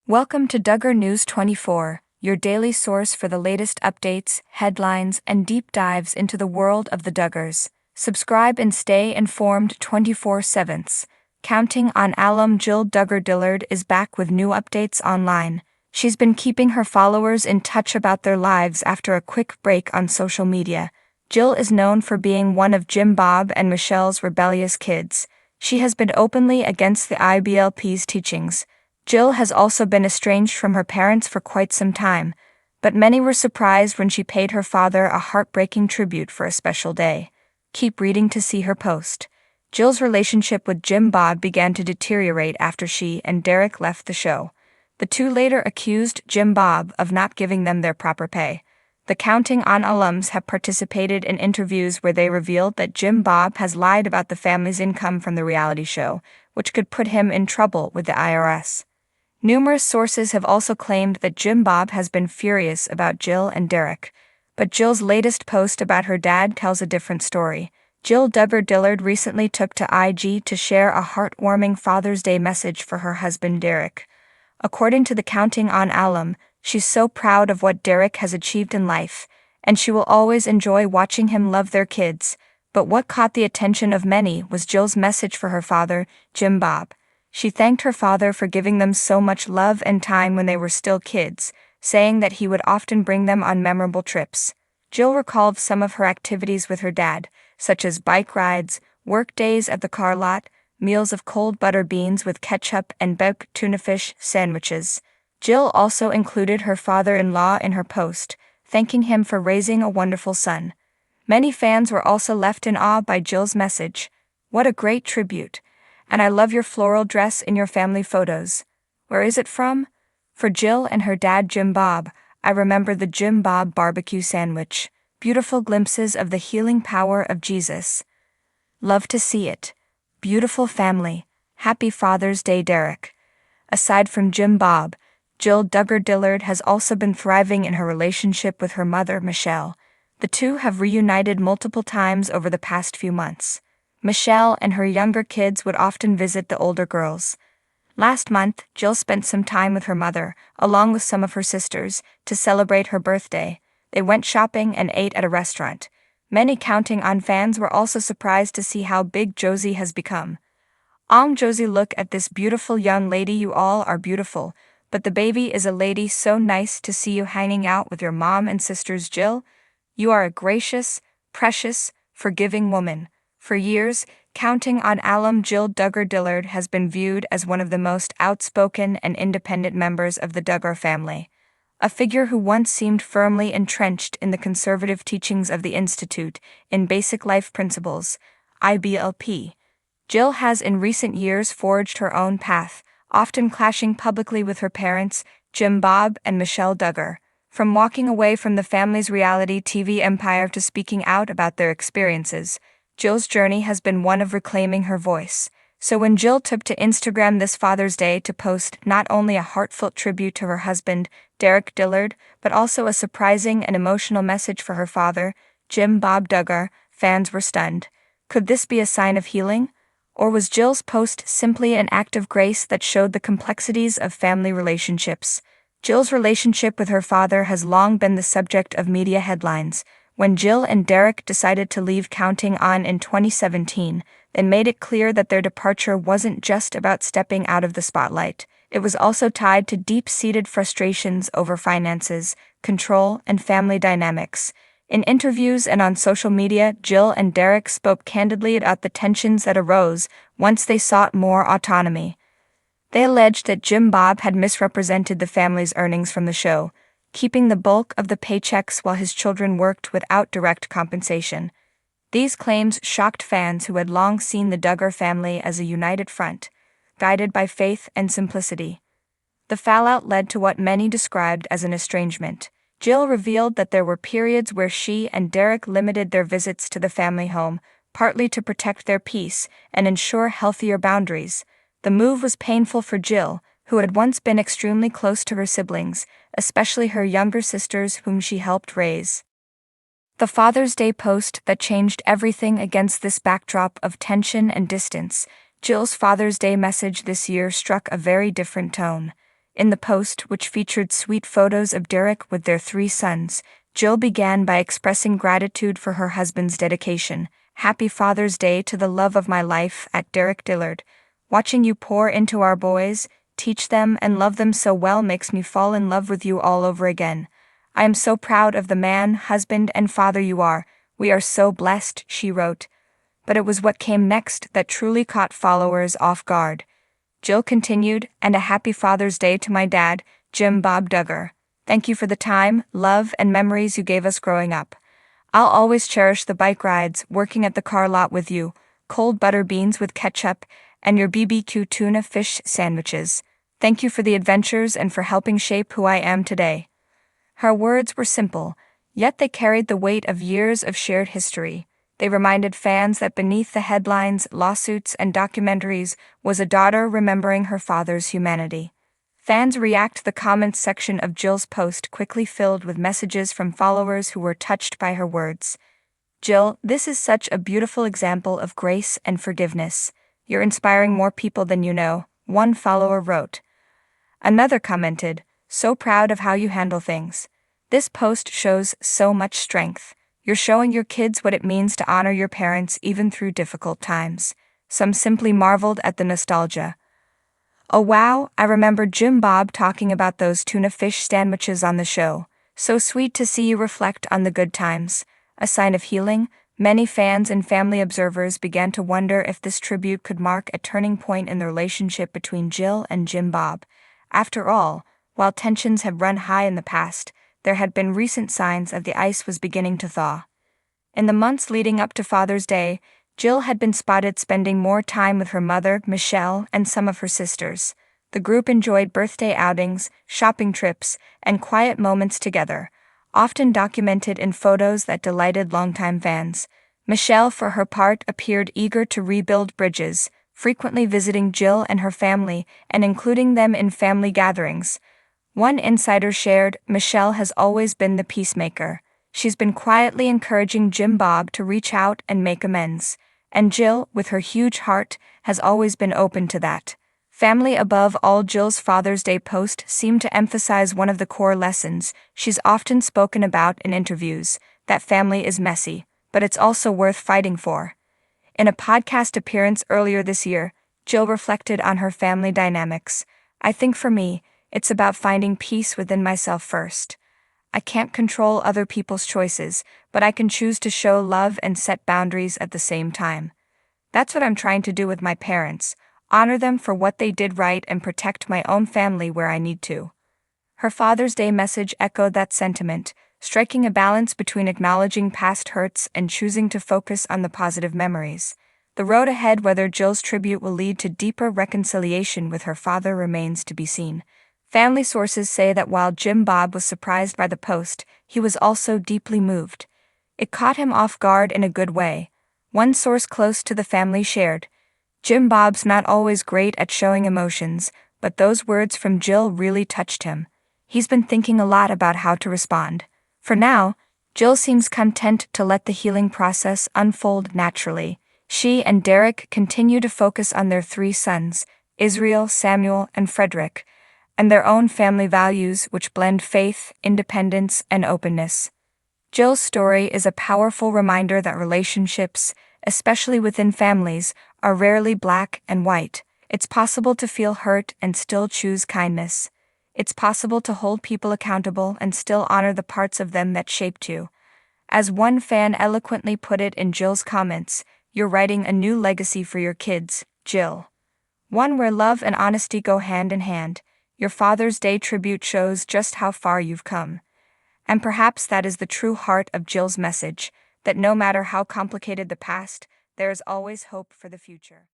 Welcome to Duggar News 24, your daily source for the latest updates, headlines, and deep dives into the world of the Duggars. Subscribe and stay informed 24/7. Counting on alum Jill Duggar-Dillard is back with new updates online. She's been keeping her followers in touch about their lives after a quick break on social media. Jill is known for being one of Jim Bob and Michelle's rebellious kids. She has been openly against the IBLP's teachings. Jill has also been estranged from her parents for quite some time, but many were surprised when she paid her father a heartbreaking tribute for a special day. Keep reading to see her post. Jill's relationship with Jim Bob began to deteriorate after she and Derek left the show. The two later accused Jim Bob of not giving them their proper pay. The Counting On alums have participated in interviews where they revealed that Jim Bob has lied about the family's income from the reality show, which could put him in trouble with the IRS. Numerous sources have also claimed that Jim Bob has been furious about Jill and Derek, but Jill's latest post about her dad tells a different story. Jill Duggar-Dillard recently took to IG to share a heartwarming Father's Day message for her husband Derek. According to the Counting On alum, she's so proud of what Derek has achieved in life, and she will always enjoy watching him love their kids. But what caught the attention of many was Jill's message for her father, Jim Bob. She thanked her father for giving them so much love and time when they were still kids, saying that he would often bring them on memorable trips. Jill recalled some of her activities with her dad, such as bike rides, work days at the car lot, meals of cold butter beans with ketchup and baked tuna fish sandwiches. Jill also included her father-in-law in her post, thanking him for raising a wonderful son. Many fans were also left in awe by Jill's message. "What a great tribute. And I love your floral dress in your family photos. Where is it from?" For Jill and her dad Jim Bob, I remember the Jim Bob barbecue sandwich. Beautiful glimpses of the healing power of Jesus. Love to see it. Beautiful family. Happy Father's Day, Derek. Aside from Jim Bob, Jill Duggar-Dillard has also been thriving in her relationship with her mother, Michelle. The two have reunited multiple times over the past few months. Michelle and her younger kids would often visit the older girls. Last month, Jill spent some time with her mother, along with some of her sisters, to celebrate her birthday. They went shopping and ate at a restaurant. Many Counting On fans were also surprised to see how big Josie has become. Josie, look at this beautiful young lady. You all are beautiful, but the baby is a lady. So nice to see you hanging out with your mom and sisters, Jill. You are a gracious, precious, forgiving woman. For years, Counting On alum Jill Duggar-Dillard has been viewed as one of the most outspoken and independent members of the Duggar family. A figure who once seemed firmly entrenched in the conservative teachings of the Institute in Basic Life Principles, IBLP. Jill has in recent years forged her own path, often clashing publicly with her parents, Jim Bob and Michelle Duggar. From walking away from the family's reality TV empire to speaking out about their experiences, Jill's journey has been one of reclaiming her voice. So when Jill took to Instagram this Father's Day to post not only a heartfelt tribute to her husband, Derek Dillard, but also a surprising and emotional message for her father, Jim Bob Duggar, fans were stunned. Could this be a sign of healing? Or was Jill's post simply an act of grace that showed the complexities of family relationships? Jill's relationship with her father has long been the subject of media headlines. When Jill and Derek decided to leave Counting On in 2017, they made it clear that their departure wasn't just about stepping out of the spotlight. It was also tied to deep-seated frustrations over finances, control, and family dynamics. In interviews and on social media, Jill and Derek spoke candidly about the tensions that arose once they sought more autonomy. They alleged that Jim Bob had misrepresented the family's earnings from the show, keeping the bulk of the paychecks while his children worked without direct compensation. These claims shocked fans who had long seen the Duggar family as a united front, guided by faith and simplicity. The fallout led to what many described as an estrangement. Jill revealed that there were periods where she and Derek limited their visits to the family home, partly to protect their peace and ensure healthier boundaries. The move was painful for Jill, who had once been extremely close to her siblings, especially her younger sisters whom she helped raise. The Father's Day post that changed everything against this backdrop of tension and distance. Jill's Father's Day message this year struck a very different tone. In the post, which featured sweet photos of Derek with their 3 sons, Jill began by expressing gratitude for her husband's dedication. "Happy Father's Day to the love of my life at Derek Dillard. Watching you pour into our boys, teach them and love them so well makes me fall in love with you all over again. I am so proud of the man, husband, and father you are. We are so blessed," she wrote. But it was what came next that truly caught followers off guard. Jill continued, "And a happy Father's Day to my dad, Jim Bob Duggar. Thank you for the time, love, and memories you gave us growing up. I'll always cherish the bike rides, working at the car lot with you, cold butter beans with ketchup, and your BBQ tuna fish sandwiches. Thank you for the adventures and for helping shape who I am today." Her words were simple, yet they carried the weight of years of shared history. They reminded fans that beneath the headlines, lawsuits, and documentaries was a daughter remembering her father's humanity. Fans react to the comments section of Jill's post quickly filled with messages from followers who were touched by her words. "Jill, this is such a beautiful example of grace and forgiveness. You're inspiring more people than you know," one follower wrote. Another commented, "So proud of how you handle things. This post shows so much strength. You're showing your kids what it means to honor your parents even through difficult times." Some simply marveled at the nostalgia. "Oh wow, I remember Jim Bob talking about those tuna fish sandwiches on the show. So sweet to see you reflect on the good times." A sign of healing, many fans and family observers began to wonder if this tribute could mark a turning point in the relationship between Jill and Jim Bob. After all, while tensions have run high in the past, there had been recent signs that the ice was beginning to thaw. In the months leading up to Father's Day, Jill had been spotted spending more time with her mother, Michelle, and some of her sisters. The group enjoyed birthday outings, shopping trips, and quiet moments together, often documented in photos that delighted longtime fans. Michelle, for her part, appeared eager to rebuild bridges, frequently visiting Jill and her family and including them in family gatherings. One insider shared, "Michelle has always been the peacemaker. She's been quietly encouraging Jim Bob to reach out and make amends. And Jill, with her huge heart, has always been open to that." Family above all. Jill's Father's Day post seemed to emphasize one of the core lessons she's often spoken about in interviews, that family is messy, but it's also worth fighting for. In a podcast appearance earlier this year, Jill reflected on her family dynamics. "I think for me, it's about finding peace within myself first. I can't control other people's choices, but I can choose to show love and set boundaries at the same time. That's what I'm trying to do with my parents, honor them for what they did right and protect my own family where I need to." Her Father's Day message echoed that sentiment, striking a balance between acknowledging past hurts and choosing to focus on the positive memories. The road ahead, whether Jill's tribute will lead to deeper reconciliation with her father, remains to be seen. Family sources say that while Jim Bob was surprised by the post, he was also deeply moved. It caught him off guard in a good way. One source close to the family shared, "Jim Bob's not always great at showing emotions, but those words from Jill really touched him. He's been thinking a lot about how to respond." For now, Jill seems content to let the healing process unfold naturally. She and Derek continue to focus on their 3 sons, Israel, Samuel, and Frederick, and their own family values which blend faith, independence, and openness. Jill's story is a powerful reminder that relationships, especially within families, are rarely black and white. It's possible to feel hurt and still choose kindness. It's possible to hold people accountable and still honor the parts of them that shaped you. As one fan eloquently put it in Jill's comments, "You're writing a new legacy for your kids, Jill. One where love and honesty go hand in hand." Your Father's Day tribute shows just how far you've come. And perhaps that is the true heart of Jill's message, that no matter how complicated the past, there is always hope for the future.